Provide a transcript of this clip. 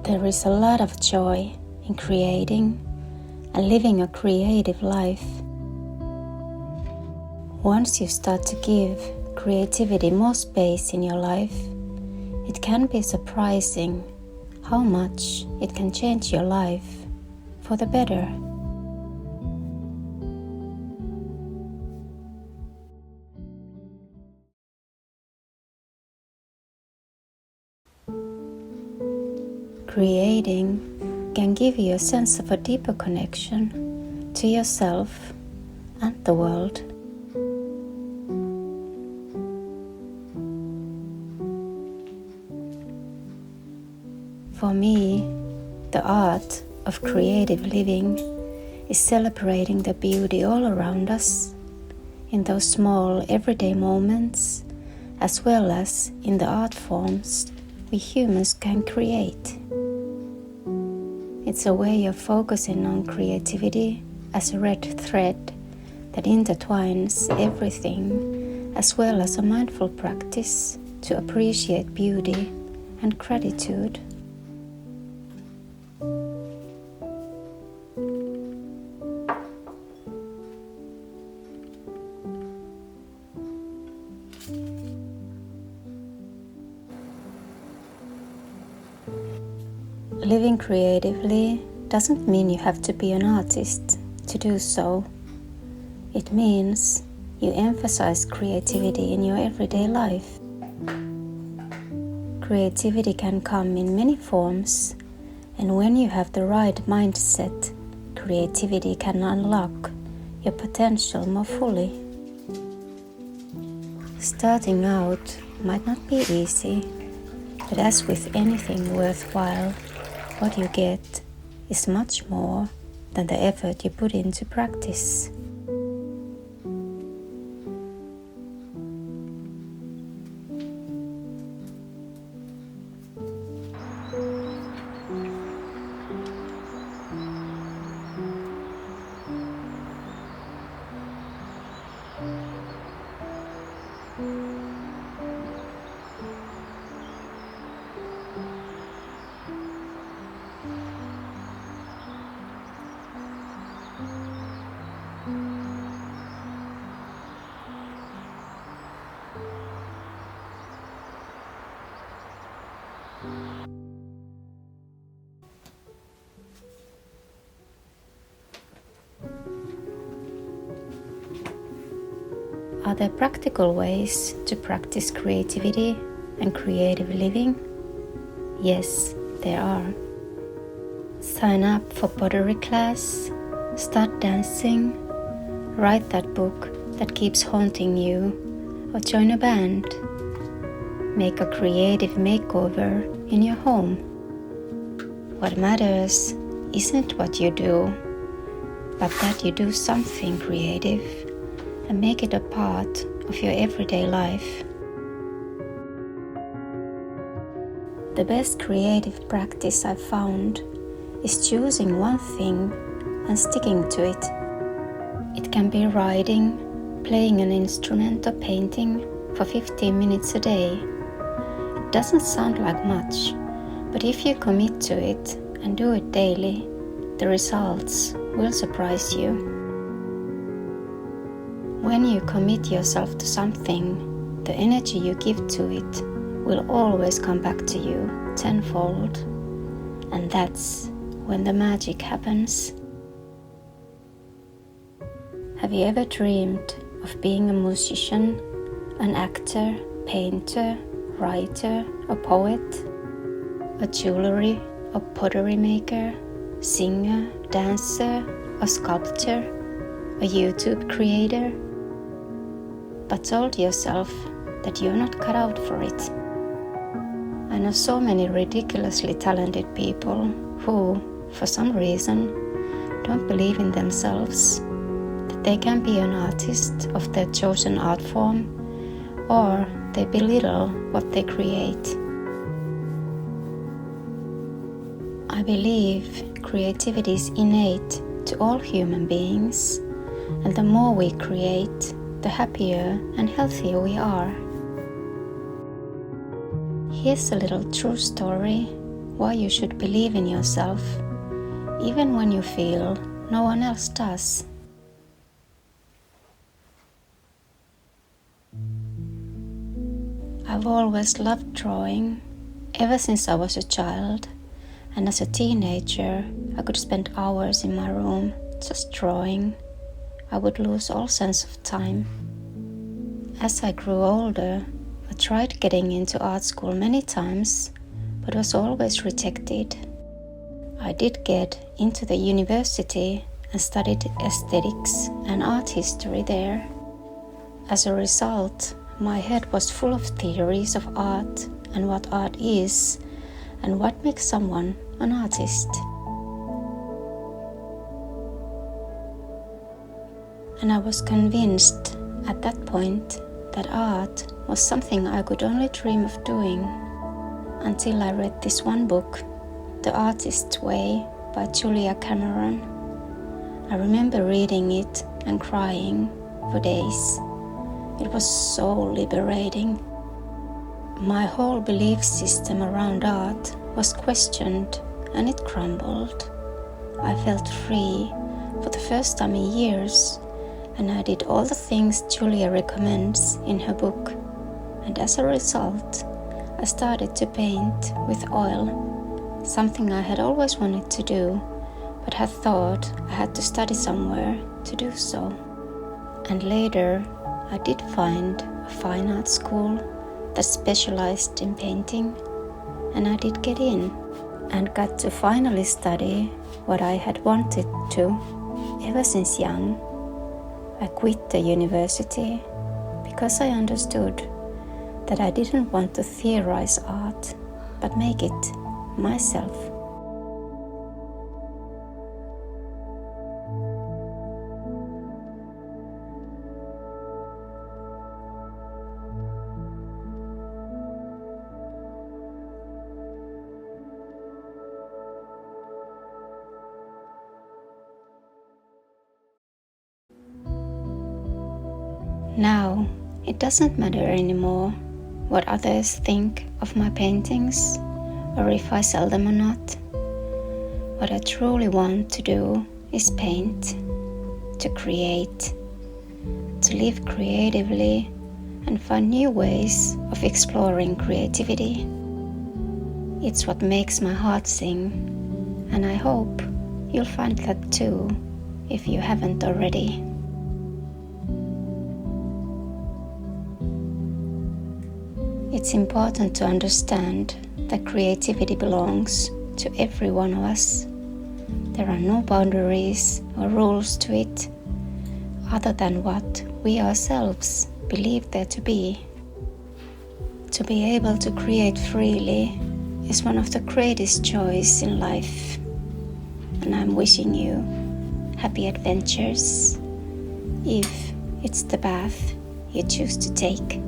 There is a lot of joy in creating and living a creative life. Once you start to give creativity more space in your life, it can be surprising how much it can change your life for the better. Creating can give you a sense of a deeper connection to yourself and the world. For me, the art of creative living is celebrating the beauty all around us, in those small everyday moments, as well as in the art forms we humans can create. It's a way of focusing on creativity as a red thread that intertwines everything, as well as a mindful practice to appreciate beauty and gratitude. Living creatively doesn't mean you have to be an artist to do so. It means you emphasize creativity in your everyday life. Creativity can come in many forms, and when you have the right mindset, creativity can unlock your potential more fully. Starting out might not be easy, but as with anything worthwhile, what you get is much more than the effort you put into practice. Are there practical ways to practice creativity and creative living? Yes, there are. Sign up for pottery class, start dancing, write that book that keeps haunting you, or join a band. Make a creative makeover in your home. What matters isn't what you do, but that you do something creative and make it a part of your everyday life. The best creative practice I've found is choosing one thing and sticking to it. It can be writing, playing an instrument, or painting for 15 minutes a day. It doesn't sound like much, but if you commit to it and do it daily, the results will surprise you. When you commit yourself to something, the energy you give to it will always come back to you tenfold, and that's when the magic happens. Have you ever dreamed of being a musician, an actor, painter, writer, a poet, a jewelry or pottery maker, singer, dancer, a sculptor, a YouTube creator, but told yourself that you're not cut out for it? I know so many ridiculously talented people who, for some reason, don't believe in themselves, that they can be an artist of their chosen art form, or they belittle what they create. I believe creativity is innate to all human beings, and the more we create, the happier and healthier we are. Here's a little true story why you should believe in yourself, even when you feel no one else does. I've always loved drawing, ever since I was a child, and as a teenager I could spend hours in my room just drawing. I would lose all sense of time. As I grew older, I tried getting into art school many times, but was always rejected. I did get into the university and studied aesthetics and art history there. As a result, my head was full of theories of art and what art is and what makes someone an artist. And I was convinced at that point that art was something I could only dream of doing, until I read this one book, The Artist's Way by Julia Cameron. I remember reading it and crying for days. It was so liberating. My whole belief system around art was questioned and it crumbled. I felt free for the first time in years, and I did all the things Julia recommends in her book. And as a result, I started to paint with oil, something I had always wanted to do, but had thought I had to study somewhere to do so. And later, I did find a fine art school that specialized in painting, and I did get in and got to finally study what I had wanted to ever since young. I quit the university because I understood that I didn't want to theorize art, but make it myself. Now, it doesn't matter anymore what others think of my paintings or if I sell them or not. What I truly want to do is paint, to create, to live creatively and find new ways of exploring creativity. It's what makes my heart sing, and I hope you'll find that too if you haven't already. It's important to understand that creativity belongs to every one of us. There are no boundaries or rules to it, other than what we ourselves believe there to be. To be able to create freely is one of the greatest joys in life, and I'm wishing you happy adventures, if it's the path you choose to take.